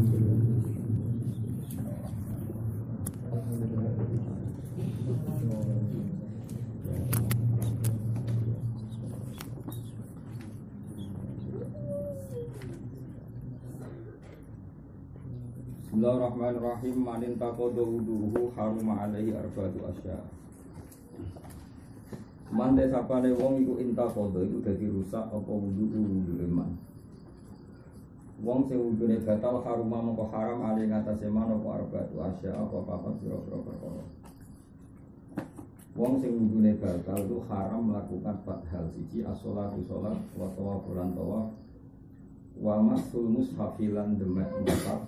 Bismillahirrahmanirrahim. Manin taqadu wuduhu haruma alaihi arba'atu asya. Man desapane wong iku intaqadu iku dadi rusak apa wudu iman. Wong sing wudune batal haruma mongko haram alaihi ngatasé man apa arba'atu asya apa papat pira-pira perkara. Wong sing wudune batal itu haram melakukan 4 hal. Siji as-sholatu sholat wa tawafulan tawaf wa masul mushafilan demek mushaf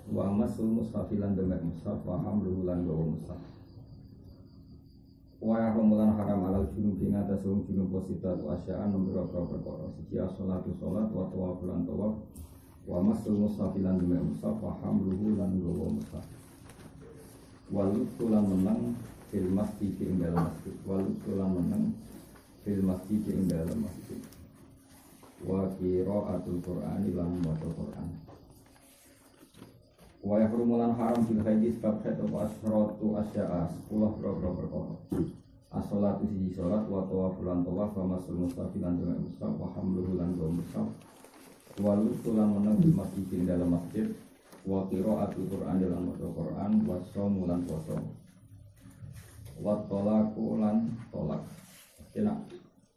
wa masul mushafilan demek mushaf wa hamluhu lan gawa mushaf wa yahmulan haram alal junub ing atas wong junub posita wa asya'an nomor perkara siji as-sholatu sholat wa tawafulan tawaf wa masul mushafilan demek mushaf wa hamluhu lan gawa mushaf walutulan menang fil masjid ing dalam masjid walutulan menang fil masjid ing dalam masjid wa qira'atul qur'ani lan maca Qur'an wa yahrumulan haram fil haidi sebab haid apa asratu asya'a 10 perkara as-sholatu siji sholat wa tawafulan tawaf wa masul mustafilan dengan mushaf wa hamluhu lan gawa mushaf wa lutulan menang fil masjid ing dalam masjid wa qira'atul qur'an dalam maca Qur'an wa shaum lan puasa wa talaqu lan tolak kena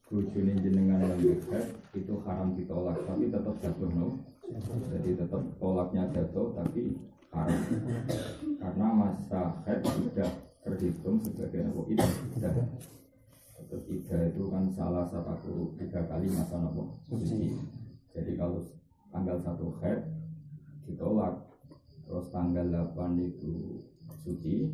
bojone jenengan lan haid itu haram ditolak tapi tetap jatuh no. Jadi tetap tolaknya jatuh tapi haram karena masa haid tidak terhitung sebagai apa iddah. Tetap iddah itu kan salah satu 3 kali masa nopo suci. Jadi kalau tanggal 1 haid ditolak terus tanggal 8 itu suci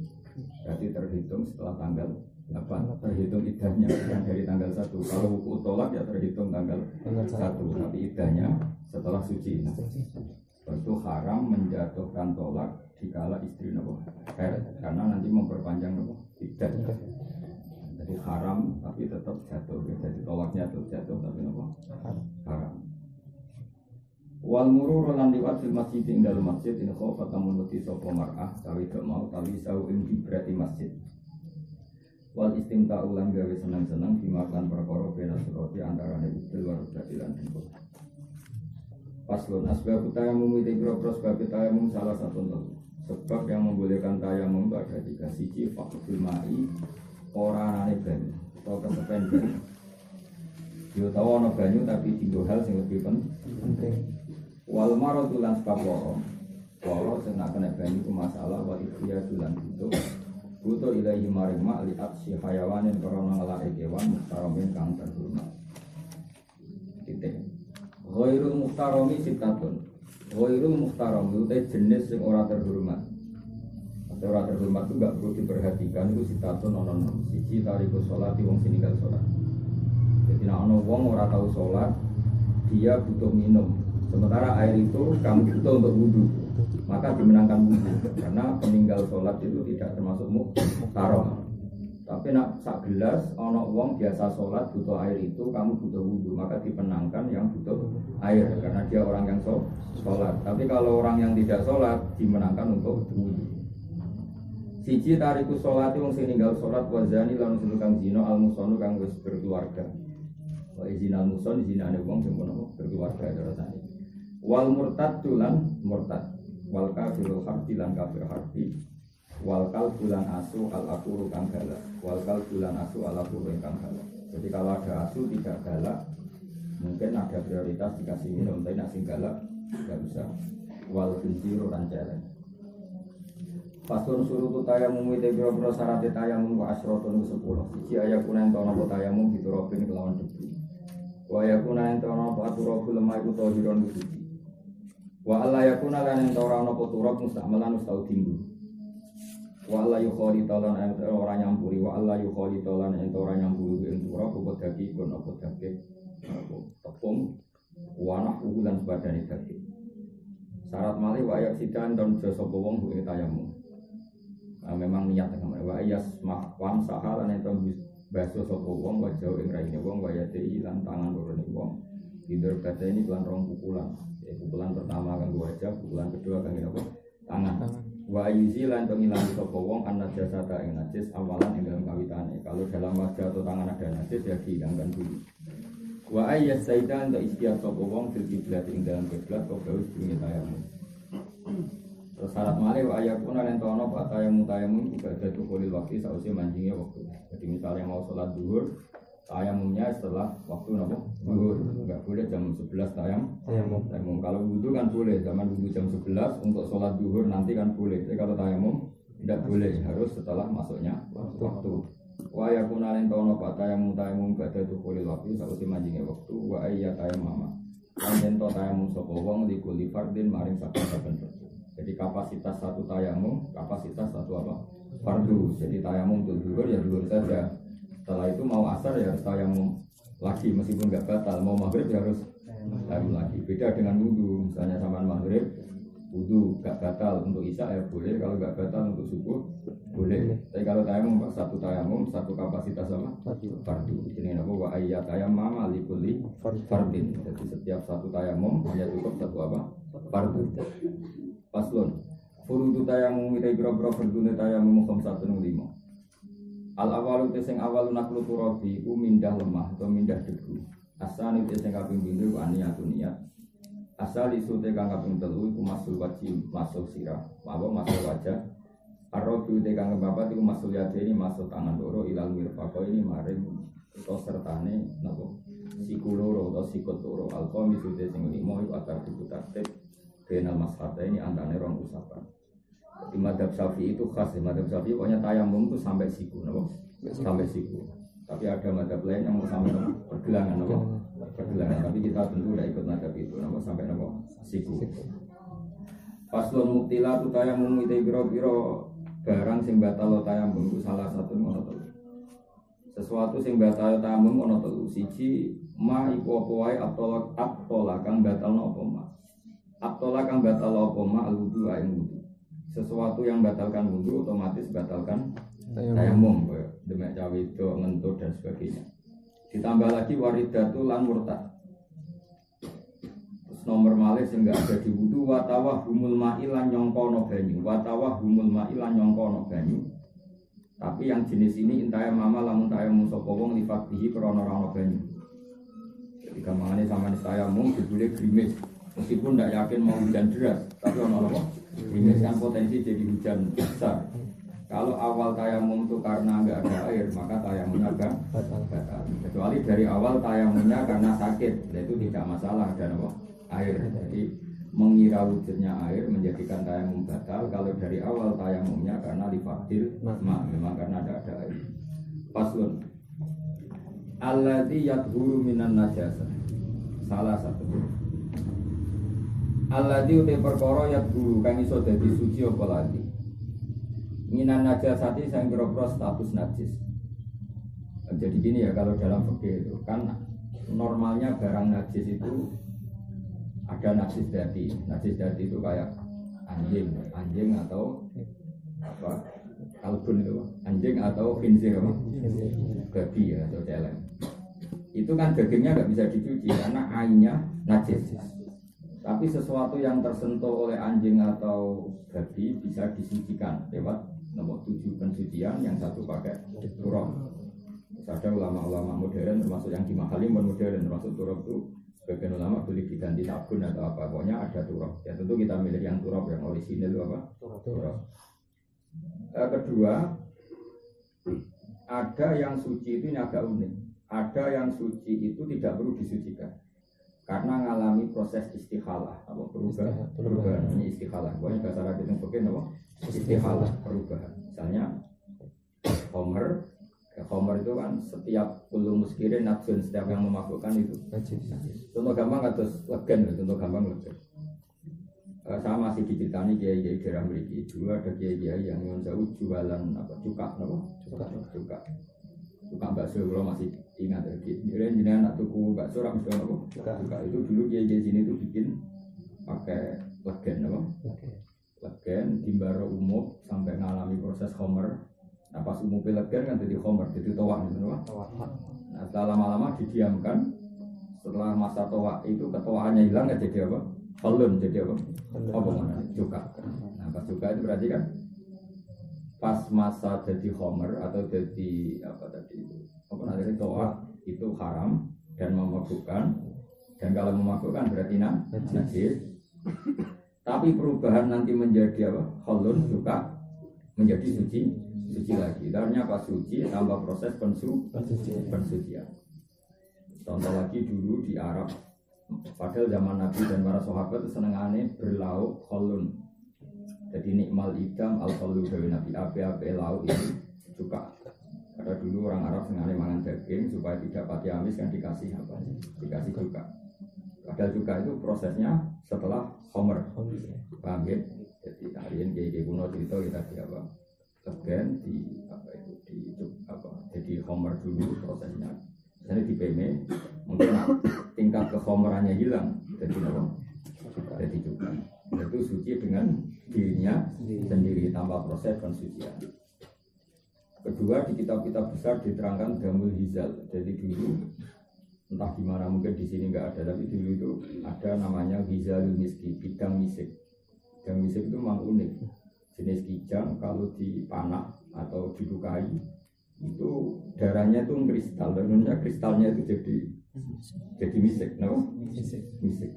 berarti terhitung setelah tanggal 8 terhitung iddahnya bukan dari tanggal 1. Kalau hukum tolak ya terhitung tanggal 1 tapi iddahnya setelah suci. Nah, itu haram menjatuhkan tolak dikala istri nopo haid karena nanti memperpanjang nopo iddah. Jadi haram tapi tetap jatuh. Jadi tolaknya tetap jatuh tapi nopo haram. Wal murur lan liwat fil masjid ing dalem masjid in khofa tamunuti sapa mar'ah tawi gak mau tawi sau ing ibrati masjid. Wal istimta ulan gawe senang-senang dimakan perkara bena surati antarane udel warung lan tembok. Paslon asbab tayamum itu biro-biro sebab tayamum salah satu sebab yang membolehkan tayamum itu ada 3 siji fakul mai ora anane banyu atau kesepen banyu. Yo tahu ana banyu tapi tinggal hal sing lebih penting. Wal maradu lan sebab loro sing nak kena banyu ku masalah wa ikhiya dulan itu butuh ilahi maring mak liat si hayawanin korona ngelake kewan muhtaromin kang terhormat. Titik. Ghairul muhtaromi sitatun. Ghairul muhtaromi itu jenis yang ora terhormat. Atau ora terhormat itu gak perlu diperhatikan itu sitatun ono siji tariku sholati wong sing ninggal sholat. Jadi nek ono wong ora tahu sholat dia butuh minum. Sementara air itu kamu butuh untuk wudu. Maka dimenangkan wudu karena peninggal sholat itu tidak termasuk muhtarom. Tapi nak sak gelas ono wong biasa sholat butuh air itu kamu butuh wudu maka dipenangkan yang butuh air karena dia orang yang sholat. Tapi kalau orang yang tidak sholat dimenangkan untuk wudu. Siji tariku sholat wong sing ninggal sholat wazani lan sing kang zina al musonu kang wis berkeluarga. Wa izinal muson zinane wong sing berkeluarga terusane. Wal murtad tulan murtad wal kafirul harfi lan kafir harfi wal kalbulan asu al akuru kang galak wal kalbulan asu al akuru kang galak. Jadi kalau ada asu tidak galak mungkin ada prioritas dikasih minum tapi nak sing galak enggak bisa. Wal khinziru lan celeng. Pasun suruh tayamum itu biro-biro syarat tayamum wa asrotun 10. Siji ayakunan tono tayamum diturobin kelawan debu. Wa ayakunan tono aturobul lemah iku tohiron suci. Wa alla yakuna lan ento ora ana turab mustamalan ustau tinggu. Wa alla yukhali talan ento ora nyampuri wa alla yukhali talan ento ora nyampuri ing turab apa daging kon apa daging tepung wa nahu lan badane daging. Syarat malih wa ayak sidan dan jasa wong ing tayamum. Memang niat kemarin wa ayas mahwan sahalan ento baso sapa wong wajah ing raine wong wa yati lan tangan lorone wong. Tidur kata ini kelan rong pukulan. Pukulan pertama kan wajah, pukulan kedua kan apa? Tangan. Wa yuzi lan pengilangi sapa wong ana jasata ing najis awalan ing dalam kawitane. Kalau dalam wajah atau tangan ada najis ya dihilangkan dulu. Wa ayyas saidan ta istiaq sapa wong fil kiblat ing dalam kiblat kok wis duwe tayamum. Terus syarat malih wa ayakuna lan tono apa tayamum juga ada tukulil waktu sausi mancingnya waktu. Jadi misalnya mau sholat zuhur tayamumnya setelah waktu napa? Zuhur. Enggak boleh jam 11 tayamum. Kalau wudu kan boleh, zaman wudu jam 11 untuk sholat zuhur nanti kan boleh. Tapi kalau tayamum tidak boleh, harus setelah masuknya waktu. Wa yakuna lan tono apa tayamum gak ada tukulil waktu sausi mancingnya waktu wa ayya tayammama. Lan to tayamum sapa wong likuli fardin maring saben-saben. Jadi kapasitas satu tayamum, kapasitas satu apa? Fardu. Jadi tayamum untuk zuhur ya zuhur saja. Setelah itu mau asar ya harus tayamum lagi meskipun nggak batal. Mau maghrib ya harus tayamum lagi. Beda dengan wudu. Misalnya sama maghrib, wudu nggak batal untuk isya ya boleh. Kalau nggak batal untuk subuh boleh. Tapi kalau tayamum satu tayamum, satu kapasitas apa? Fardu. Ini apa? Wa ayya tayammama likulli fardin. Jadi setiap satu tayamum hanya cukup satu apa? Fardu. Paslon, furudu tayamum ira biro fardune tayamum 515. Al awalu te sing awalu naklu turabi ku mindah lemah atau mindah debu. Asani te sing kaping pindho ku aniyatun niat. Asal isu te kang kaping telu iku masul wajib masuk sirah, apa masuk wajah. Arabi te kang kepapat iku masul yadeni masuk tangan loro ilal mirfaqo ini maring utawa sertane napa siku loro utawa sikut loro. Alqa misu te sing limo iku atar buku tertib kenal maskata ini antara rong usapan. Di madhab Syafi'i itu khas ya, madhab Syafi'i pokoknya tayamum itu sampai siku, sampai siku. Tapi ada madhab lain yang mau sampai pergelangan, pergelangan. Tapi kita tentu tidak ikut madhab itu, sampai siku. Paslon muktila tu tayamum itu biro barang sing batal tayamum itu salah satu monoton. Sesuatu sing batal tayamum monoton. Siji ma iku apa wae atolak kang batal nopo ma. Abtola kang batal apa ma al-wudu ain wudu. Sesuatu yang batalkan wudu otomatis batalkan tayamum, demek cawe itu ngentut dan sebagainya. Ditambah lagi waridatu lan murtad. Terus nomor malih sing enggak ada di wudu watawah humul ma'ilan nyongkono banyu. Watawah humul ma'ilan nyongkono banyu. Tapi yang jenis ini intaya mama lamun tayamum sapa wong lifatihi krana ora banyu. Jadi gampangane sampean tayamum dibule grimis. Meskipun tidak yakin mau hujan deras, tapi ono-ono ini kan potensi jadi hujan besar. Kalau awal tayamum itu karena nggak ada air, maka tayamumnya agak batal. Kecuali dari awal tayamumnya karena sakit, itu tidak masalah ada air. Jadi mengira wujudnya air menjadikan tayamum batal. Kalau dari awal tayamumnya karena lifadil, memang karena ada air. Paslon. Alladzi yadhuru minan najasah. Salah satu. Alladzi uti perkara yadhuru kang iso dadi suci apa lagi. Minan najasati sing kira-kira status najis. Jadi gini ya, kalau dalam fikih itu kan normalnya barang najis itu ada najis dati. Najis dati itu kayak anjing atau apa? Kalbun itu, anjing atau khinzir apa? Babi ya atau celeng. Itu kan dagingnya nggak bisa dicuci karena ainnya najis. Tapi sesuatu yang tersentuh oleh anjing atau babi bisa disucikan lewat nomor 7 pensucian, yang satu pakai turab. Ada ulama-ulama modern termasuk yang dimahali modern termasuk turab itu sebagian ulama boleh diganti sabun atau apa, pokoknya ada turab. Ya tentu kita milih yang turab yang orisinal itu apa? Turab. Kedua, ada yang suci itu agak unik. Ada yang suci itu tidak perlu disucikan karena mengalami proses istikhalah atau perubahan ini istikhalah. Pokoknya bahasa Arab itu pakai apa? Istikhalah, perubahan. Misalnya Homer itu kan setiap kullu muskirin nafsun, setiap yang memabukkan itu najis. Contoh gampang atas legen, contoh gampang legen. Saya masih diceritani kiai-kiai daerah mriki. Dulu ada kiai-kiai yang jauh jualan apa cuka bakso. Kalau masih ingat lagi, ini anak tuku bakso rak mesti apa? Cuka itu dulu kiai-kiai sini tuh bikin pakai legen apa? Legen timbaro umum sampai ngalami proses homer. Nah pas umum legen kan jadi homer, jadi towak gitu apa? Nah setelah lama-lama didiamkan Setelah masa toa itu ketuaannya hilang ya jadi apa? Holun jadi apa? Apa mana? Cuka. Nah pas cuka itu berarti kan pas masa jadi homer atau jadi apa tadi itu apa namanya toa itu haram dan memabukkan, dan kalau memabukkan berarti najis. Tapi perubahan nanti menjadi apa? Holun cuka menjadi suci lagi. Karena pas suci tambah proses pensucian. Contoh lagi dulu di Arab, padahal zaman Nabi dan para sahabat itu senengannya berlauk kholun. Jadi nikmal idam al-kholu dari Nabi ape lauk itu cuka. Karena dulu orang Arab senengannya mangan daging supaya tidak pati amis kan dikasih apa? Dikasih cuka. Padahal cuka itu prosesnya setelah homer. Paham ya? Jadi hari ini kayak kuno cerita kita di apa? Legen di apa itu di apa? Jadi homer dulu prosesnya. Jadi di PM mungkin tingkat kehomerannya hilang, jadi apa? Jadi juga itu suci dengan dirinya sendiri tanpa proses pensucian. Kedua di kitab-kitab besar diterangkan damul hizal. Jadi dulu entah gimana mungkin di sini nggak ada, tapi dulu itu ada namanya hizalul miski, bidang misik. Bidang misik itu memang unik. Jenis kijang kalau dipanah atau dilukai itu darahnya itu kristal, dan kristalnya itu jadi misik, no? Misik.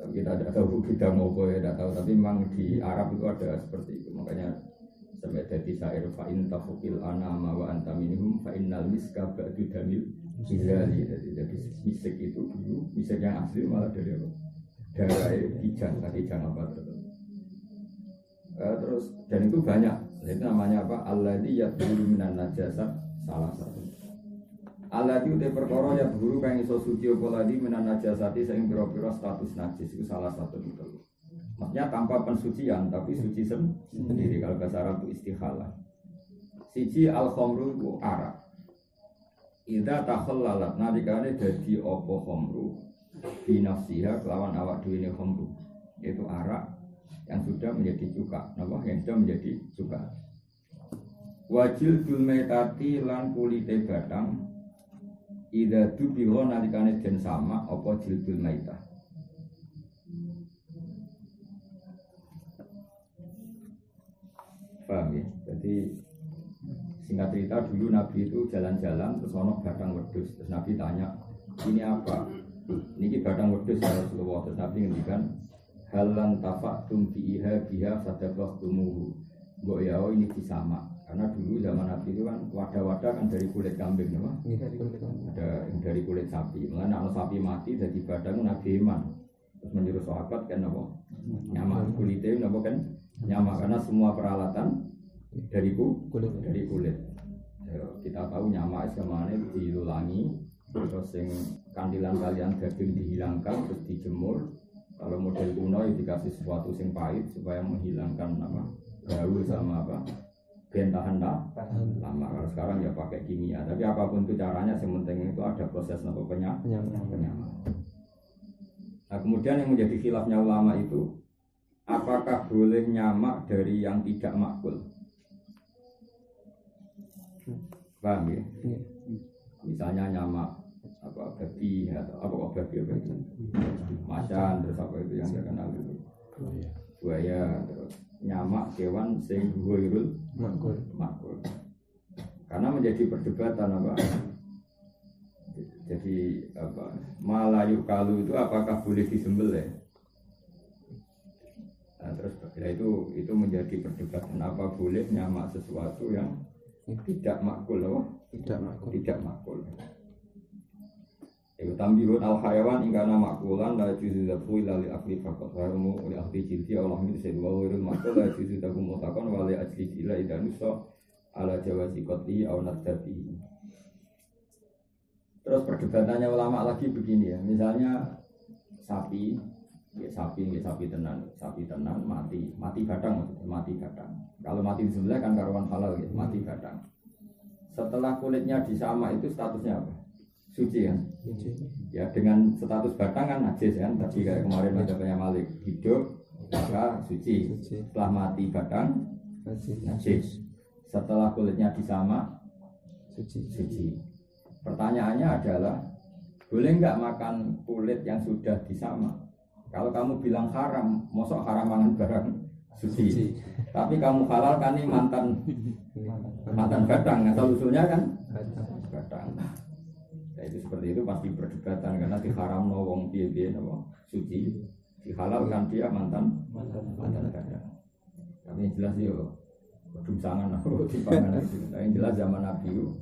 Tapi kita tidak tahu kita mau apa ya, tidak tahu. Tapi memang di Arab itu ada seperti itu, makanya sampai jadi syair fa'in tafukil anama wa anta minhum fa'innal miska ba'du damil hizali. Jadi misik itu dulu, misik yang asli malah dari apa? Darah kijang apa tertentu. Terus dan itu banyak, itu namanya apa? Alladzi yadhuru minan najasat salah satu. Alladzi udah perkara yadhuru kang iso suci apa ladi minan najasati sing pira-pira status najis itu salah satu itu. Maksudnya tanpa pensucian tapi suci sendiri, kalau bahasa Arab itu istikhalah. Siji al-khamru itu arak. Idza takhallalat nalikane dadi apa khamru bi nafsiha kelawan awak dhewe ne khamru. Itu arak yang sudah menjadi cuka, yang sudah menjadi cuka. Wajil dulmetati lan kulite batang, ida dubiho nalikane den sama apa jildul maitah. Paham ya? Jadi singkat cerita dulu Nabi itu jalan-jalan terus ono batang wedhus, terus Nabi tanya, ini apa? Ini batang wedhus ya Rasulullah. Terus Nabi ngendikan halan tafa'tum biha fadabahtumuhu. Mbok ya ini disama. Karena dulu zaman Nabi itu kan wadah-wadah kan dari kulit kambing, no? Ada yang dari kulit sapi. Mulane ana sapi mati jadi badang Nabi iman. Terus menyuruh sahabat kan apa? Nyamak kulitnya napa kan? Nyamak karena semua peralatan dari kulit. Ya, kita tahu nyamak semane dilulangi, terus sing kandilan kalian daging dihilangkan terus dijemur. Kalau model kuno itu dikasih sesuatu yang pahit supaya menghilangkan bau sama tahan lama. Kalau sekarang ya pakai kimia. Tapi apapun itu caranya, yang penting itu ada proses penyamaan. Nah kemudian yang menjadi khilafnya ulama itu, apakah boleh nyamak dari yang tidak makul? Paham ya? Misalnya nyamak babi atau babi itu macan, terus apa itu yang saya kenal itu buaya, terus nyamak hewan sing ghairul makul. Karena menjadi perdebatan jadi malayu kalu itu apakah boleh disembelih? Nah, terus itu menjadi perdebatan, apa boleh nyamak sesuatu yang tidak makul, tidak makul. Iku tambihun al-hayawan ingkana makulan la juzu zabhu ila li akli faqat harmu li akli jildi Allah min sedwa wirul makul la juzu dakum mutakon wa li ajli jila idanusa ala jawazi qatli aw nadati. Terus perdebatannya ulama lagi begini ya, misalnya sapi tenan mati gadang. Kalau mati disembelih kan karuan halal ya, mati gadang. Setelah kulitnya disama itu statusnya apa? Suci kan? Ya dengan status batang kan najis kan, tapi kayak kemarin macamnya Malik hidup maka suci. Setelah mati batang najis. Setelah kulitnya disama suci. Pertanyaannya adalah Boleh nggak makan kulit yang sudah disamak? Kalau kamu bilang haram, mosok haram mangan barang suci. Tapi kamu halal kan ini mantan gadang, asal usulnya kan gadang. Ya, itu seperti itu pasti perdebatan karena diharam wong piye-piye suci. Dihalalkan dia mantan gadang. Tapi yang jelas yo kedungsangan aku dipangan itu. Yang jelas zaman Nabi itu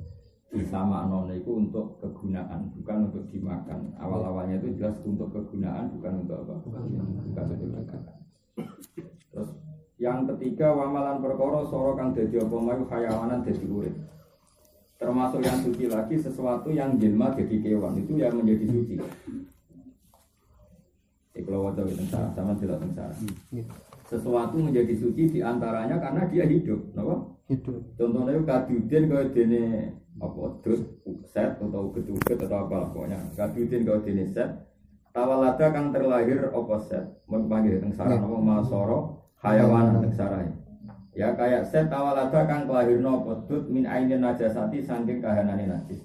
sama non itu untuk kegunaan, bukan untuk dimakan. Awal-awalnya itu jelas untuk kegunaan, bukan untuk apa? Bukan untuk dimakan. Terus yang ketiga wamalan perkara soro kang dadi apa mayu hayawanan dadi urip. Termasuk yang suci lagi sesuatu yang jelma jadi kewan itu yang menjadi suci. Kalau wajah tentara sama tidak tentara. Sesuatu menjadi suci diantaranya karena dia hidup, kenapa? Hidup. Contohnya kaduden kau dene apa dut set atau ketuket atau apa pokoknya kaduden kau dene set tawalada kang terlahir apa set menpanggil tengsara apa masoro hayawan tengsara ya kayak set tawalada kang kelahirno apa dut min ainin najasati saking kahanane najis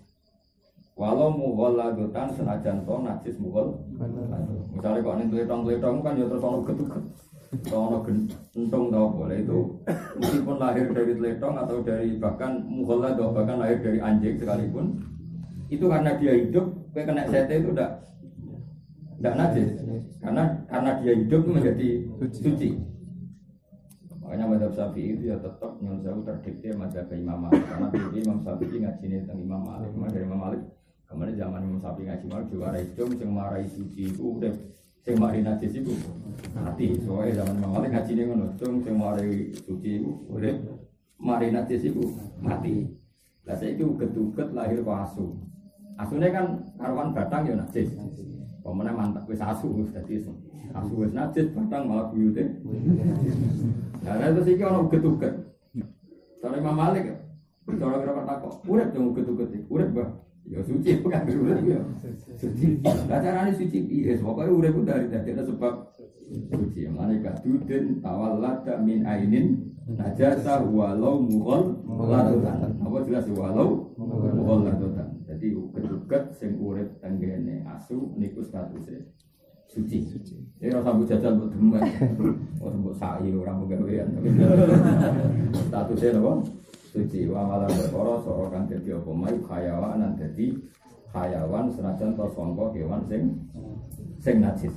walau mughalladutan senajan to najis mughal misalnya kok ning tletong-tletong kan ya terus ono ketuket ono gentung tau boleh itu meskipun lahir dari teletong atau dari bahkan mughallad atau bahkan lahir dari anjing sekalipun itu karena dia hidup kena sete itu tidak najis karena dia hidup itu menjadi suci. Makanya mazhab Syafi'i itu ya tetap yang jauh terdikte mazhab Imam Malik karena Imam Syafi'i ngajine tentang Imam Malik dari Imam Malik kemarin zaman Imam Syafi'i ngaji Malik diwarai hidup sing marai suci itu udah sing mari najis iku mati. Soale zaman Imam Malik ngajine ngono, sing mari suci iku urip, mari najis iku mati. Lah saiki uget-uget lahir kok asu. Asune kan karuan batang ya najis. Pemene mantap wis asu wis dadi asu wis najis batang malah buyute. Lah terus iki ono uget-uget. Soale Imam Malik cara kira takok, urip dong uget-uget iki. Urip, Mbah. Ya suci bukan urip ya. Suci. Lah carane suci piye? Pokoke urip dari dadekne sebab suci. Mane kaduden tawallada min ainin najasa walau mughalladan. Apa jelas walau mughalladan. Jadi uget-uget sing urip tenggene asu niku statuse suci. Ya ora sampe jajal mbok demen. Ora mbok saiki ora penggawean. Statuse napa? Suci wa malam perkara soro kang dadi apa mayu hayawan dadi hayawan senajan to sangka kewan sing najis.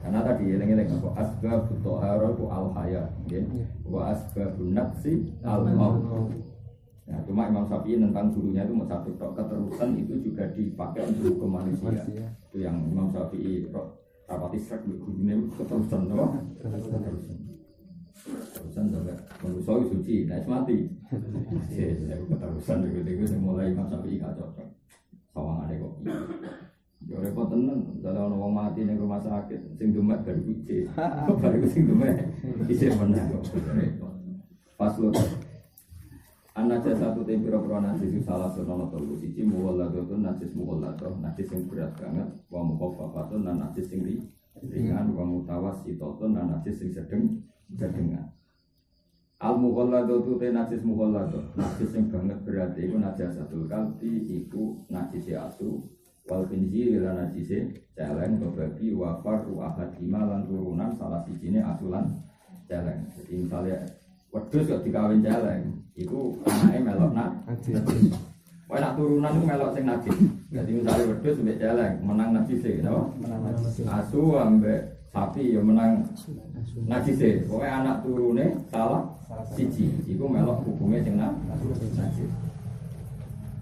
Karena tadi eling-eling apa asbab thahara ku al haya nggih wa asbabun nafsi al maut. Nah, cuma Imam Syafi'i tentang gurunya itu satu keterusan itu juga dipakai untuk hukum manusia. Itu yang Imam Syafi'i rapati sek gurunya keterusan apa? Keterusan sampai manusia suci, nah mati. Keterusan begitu mulai Imam Syafi'i kacau sawangannya kok. Ya repot tenan, kalau orang mati di rumah sakit, sing demet dari kuci, baru sing demet isi menang. Pas lu, anak satu tempiro najis salah seorang atau siji mughalladzatun najis mughalladzah najis yang berat banget, wa mukhaffafatun dan najis yang ringan, wa mutawassitotun dan najis yang sedengan. Al-mughalladzatu te najis mughalladzah najis yang banget berarti iku najasatul kalbi iku najis asu wal khinzir lan najis celeng babi wa faru ahadima lan turunan salah sijine asulan celeng. Jadi misalnya wedhus kok dikawin celeng iku anake melok najis. Wae nak turunan iku melok sing najis. Jadi misalnya wedhus mbek celeng menang najis e, napa? Asu ambek sapi ya menang najis. Pokoke anak turune salah siji iku melok hukume sing najis.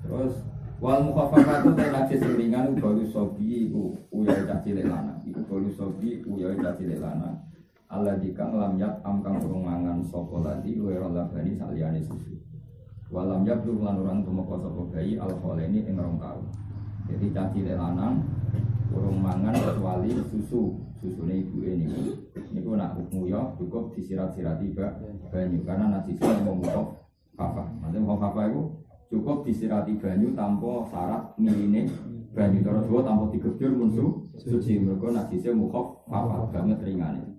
Terus wal mukhaffafatu ta najis sing ringan baru sobi iku uyahe cah cilik lanang. Iku baru sobi uyahe cah cilik lanang. Allah dikang lam yat amkang urung mangan sapa ladi wira labani saliyane susu. Walam yablu lan orang tumeka sapa bayi al-khaleni ing rong taun. Jadi cah cilik lanang urung mangan kecuali susu. Susune ibuke niku nak nguyah cukup disirat-sirati banyu karena najisnya mau mukhafafah. Maksudnya mukhafafah itu cukup disirati banyu tanpa syarat miline banyu terus tanpa digebur musuh suci mergo najisnya mukhafafah banget ringane.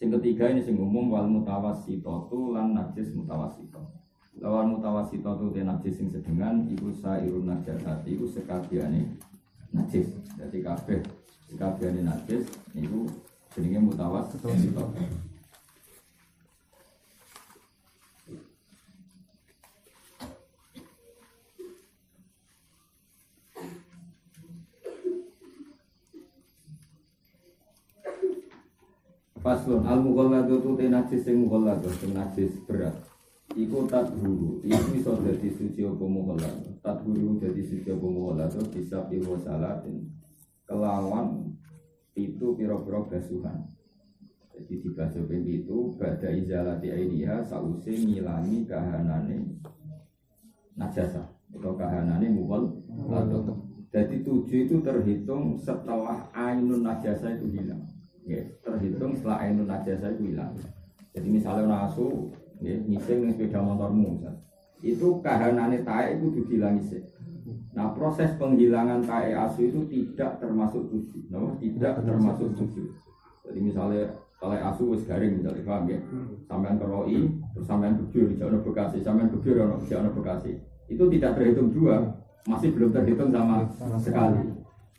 Sing ketiga ini sing umum wal mutawassitatu lan najis mutawassito. Lawan mutawassitatu te najis sing sedengan iku sairun najasati iku sekabiane najis. Jadi kabeh ini najis niku jenenge mutawassit. Faslun al-mughalladzatu tu najis sing mughalladzah sing najis berat. Iku tadhuru, iku iso dadi suci apa mughalladzah. Tadhuru dadi suci apa mughalladzah bisa piwo salatin. Kelawan itu pira-pira basuhan. Jadi dibasuh ping itu badha izalati ainiha sause ngilangi kahanane najasa atau kahanane mughalladzah. Jadi 7 itu terhitung setelah ainun najasa itu hilang. Ya, terhitung setelah ainun najasa itu hilang. Jadi misalnya orang asu, ya, ngising dengan sepeda motormu, itu kahanane tae itu dihilangi sih. Nah proses penghilangan tae asu itu tidak termasuk 7, no? Tidak termasuk 7. Jadi misalnya tae asu wis garing, misalnya paham ya, sampean keroi, terus sampean bujur di Jawa Bekasi, sampean bujur di Jawa Bekasi, itu tidak terhitung 2, masih belum terhitung sama sekali.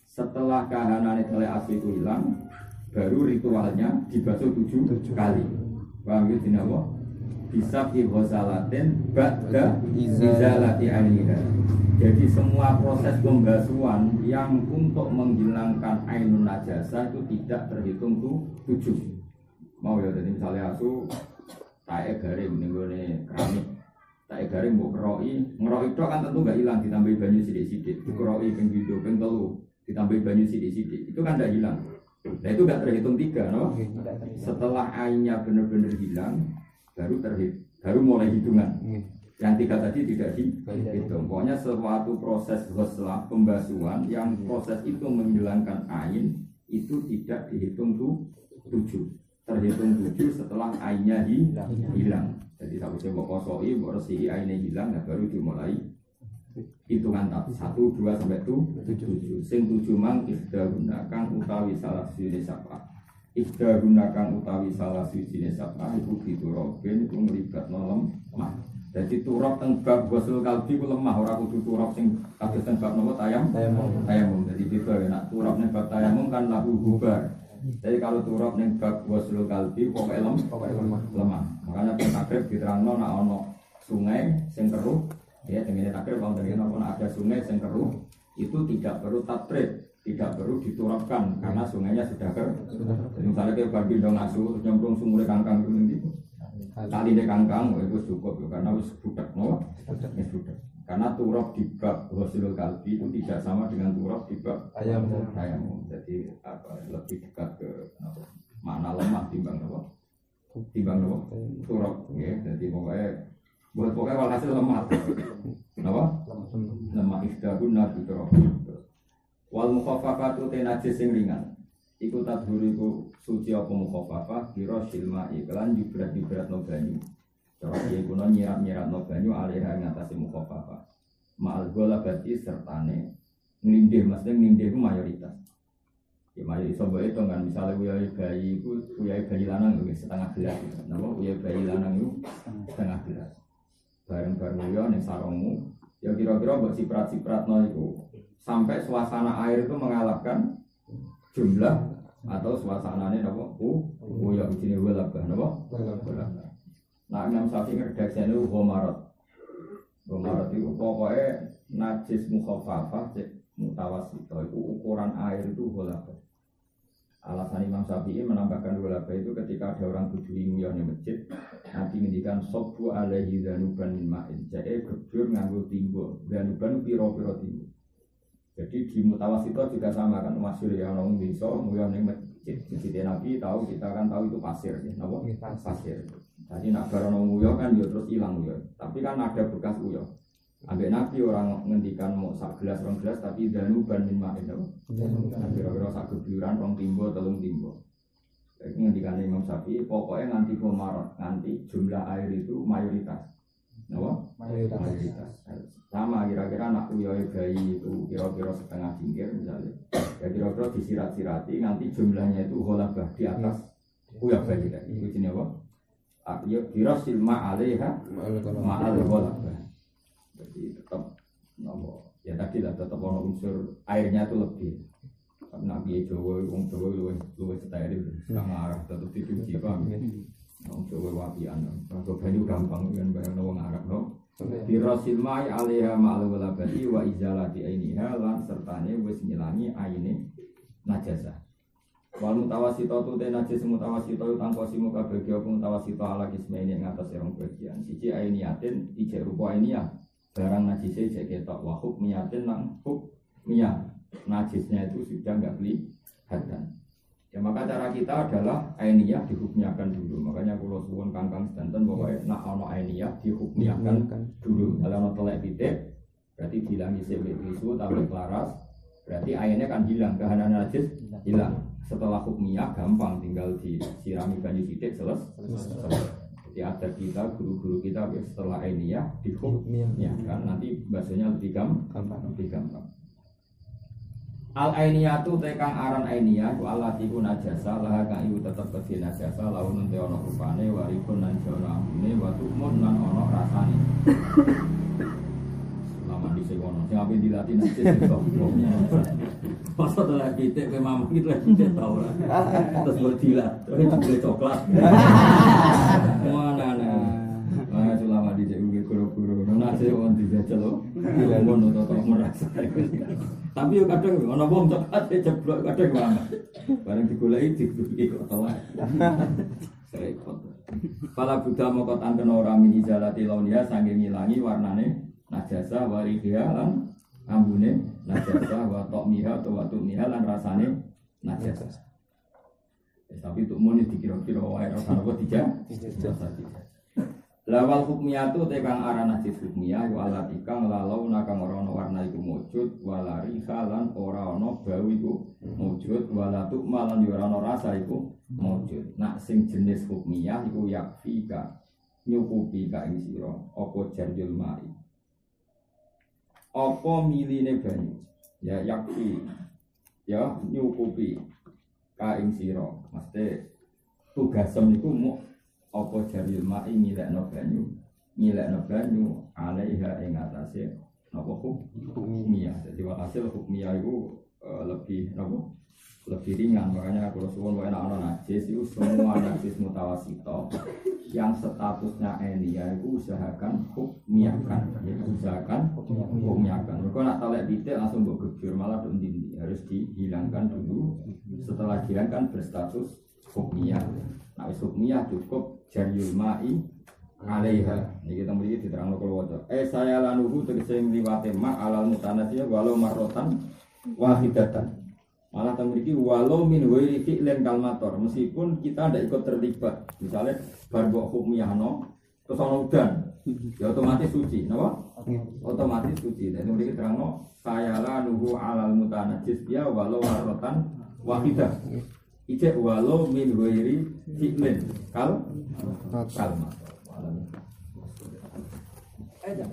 Setelah kahanane tae asu itu hilang, baru ritualnya dibasuh 7 kali. Paham ya dinawa? Bisa ighosalatin ba'da izalati ainiha. Jadi semua proses pembasuhan yang untuk menghilangkan ainun najasa itu tidak terhitung 7. Mau ya, jadi misalnya asu tae garing ning gone keramik. Tae garing mbok ngeroi tok kan tentu enggak hilang, ditambahi banyu sithik-sithik. Dikeroi ping 7 ping 3 ditambahi banyu sithik-sithik. Itu kan enggak hilang. Nah itu nggak terhitung 3, no? Setelah ainnya benar-benar hilang, baru mulai hitungan. Yang 3 tadi tidak dihitung. Pokoknya suatu proses ghuslah pembasuhan yang proses itu menghilangkan ain itu tidak dihitung 7. Terhitung 7 setelah ainnya hilang. Jadi kalau saya mau kosoi, mau resihi ainnya hilang, nah baru dimulai hitungan 1, 2 sampai 7. Sing 7 mang ikhda kang utawi salah siji sapa. Ikhda kang utawi salah siji sapa iku diturobin iku nglibatno lemah. Jadi turab teng bab ghusl kalbi ku lemah, ora kudu turab sing kados teng bab napa tayamum. Jadi beda ya, nak turab ning bab tayamum kan lahu hubar. Jadi kalau turab ning bab ghusl kalbi pokoke lemah. Makanya pentakrib diterangno nak ana sungai sing keruh. Ya, dengan takrib kalau ada sungai yang keruh itu tidak perlu tatrib, tidak perlu diturapkan karena sungainya sudah keruh. Jadi misalnya kayak bagi dong asu nyemplung sumur kangkang itu nanti tali de kangkang itu cukup karena harus budak, no? Karena turap di bab ghusl kalbi itu tidak sama dengan turap di bab tayamum. Jadi lebih dekat ke makna lemah timbang apa? Turap, ya. Jadi pokoknya walhasil lemah. Kenapa? Lemah ikhdagun nabi terok. Wal mukhaffafatu te najis sing ringan. Iku tadhuru iku suci apa mukhaffafah kira silma iklan jubrat no banyu. Cara iki kuno nyiram no banyu alihah ngatasi mukhaffafah. Ma'al ghalabati sertane nglindih, maksudnya nglindih itu mayoritas. Ya mayoritas sobo itu kan misalnya uyai bayi lanang itu setengah gelas gitu. Napa uyai bayi lanang itu setengah gelas. Bareng-bareng yo ning sarungmu ya kira-kira mbok siprat-siprat itu sampai suasana air itu mengalahkan jumlah atau suasanane napa ya ujine walabah napa nah Imam Syafi'i redaksine ghomarat itu pokoknya najis mukhaffafah cek mutawassithah itu ukuran air itu walabah. Alasan Imam Syafi'i menambahkan walabah itu ketika ada orang berdiri nguyah di masjid, Nabi ngendikan sobu alaihi zanuban min ma'in. Jadi gebur nganggo timbo, zanuban piro-piro timbo. Jadi di mutawassithah juga sama kan, masyhur ya orang bisa nguyah di masjid. Jadi Nabi tahu, kita kan tahu itu pasir, ya, napa? Pasir. Jadi nak barono nguyah kan dia terus hilang nguyah. Tapi kan ada bekas nguyah. Ambek Nabi orang ngendikan mau sak gelas rong gelas tapi danuban min ma'in apa? Kira-kira sak gebyuran rong timbo telung timbo. Jadi ngendikan Imam Syafi'i pokoknya nganti komarot nganti jumlah air itu mayoritas. Napa? Mayoritas. Sama kira-kira anak uyoe bayi itu kira-kira setengah pinggir misalnya. Ya kira-kira disirat-sirati nganti jumlahnya itu ghalabah di atas uyoe bayi tadi. Itu jenis apa? Ya kira silma alaiha ma'al ghalabah. Jadi tetap nopo Ya tadi lah tetap ono unsur airnya itu lebih. Nabi Jawa, wong Jawa luwih steril, sama arah tetap dicuci paham. Wong Jawa wapian, kalau banyu gampang kan bayang wong Arab no. Birasil mai alaiha ma'al walabati wa izalati ainiha lan sertane wis ngilangi aine najasa. Wal mutawasito tu te najis mutawasito tanpa simu kabeh apa mutawasito ala kisme ini ngatas rong bagian. Siji ainiatin, ijek rupa ainiyah. Barang najisnya ijek ketok wa hukmiyatin nang hukmiyah. Najisnya itu sudah enggak kelihatan. Ya maka cara kita adalah ainiyah dihukmiakan dulu. Makanya kalau suwun kangkang sedanten bahwa nak ono ainiyah dihukmiakan dulu. Kalau ono telek pitik berarti bilang isebek tisu tablet laras berarti ainnya kan hilang, kehanan najis hilang. Setelah hukmiyah gampang tinggal disirami banyu pitik selesai. Jadi ada kita guru-guru kita setelah ainiyah dihukmiakan nanti bahasanya lebih gampang. Al ainiyatu tekang aran ainiyah ku allati ku najasa laha kang iku tetep kedhe najasa lawan ente ana rupane waripun lan jana ambune wa tukmun lan ana rasane. Lama dhisik ono sing ape dilatih najis kok. Pas ora pitik ke mamah iki lagi pitik ta ora. Terus mbok dilat, terus coklat. Mana lama dhisik guru-guru najis wong dijajal lho. Ngono to merasa. Tapi yo kadang ana wong coklat jeblok kadang wae. Bareng digoleki dibuki kok telat. Repot. Pala budal moko tanten ora min izalati launia sange ngilangi warnane najasa warihiya lan ambune najasa wa ta'miha wa tu'miha lan rasane najasa. Tapi untuk muni dikira-kira wae ora apa dijasa. Lawal hukmiyatu tekang aran najis hukmiyah wa alatikang lalau nakang ora ana warna iku mujud walari halan ora ana bau iku mujud walatu malan ora ana rasa iku mujud. Nak sing jenis hukmiyah iku yakfika nyukupi ka ing sira apa jarjul mai. Apa miline banyu? Ya yakfi. Ya nyukupi ka ing sira. Mesti tugasem niku muk apa jaril ma'i milekno banyu alaiha ing atase napa hukmiyah. Jadi hasil hukmiyah itu lebih ringan. Makanya kalau suwun wae ana najis itu semua najis mutawasito yang statusnya ainiyah itu usahakan hukmiyahkan. Ya usahakan hukmiyahkan. Mergo nak talek pitik langsung mbok gebir malah ndindi harus dihilangkan dulu. Setelah dihilangkan berstatus hukmiyah. Nah, hukmiyah cukup jariyul ma'i alaiha. Ini kita mriki diterangno kula waca. Saya lanuhu tegese ngliwate ma alal mutanasiyah walau marrotan wahidatan. Malah teng mriki walau min ghairi fi'lin kalmator. Meskipun kita ndak ikut terlibat. Misalnya bar mbok hukmiyahno terus ana udan, ya otomatis suci, napa? Otomatis suci. Dan mriki diterangno saya lanuhu alal mutanasiyah walau marrotan wahidah. Ijek walau min ghairi fi'lin kalma. Ayo.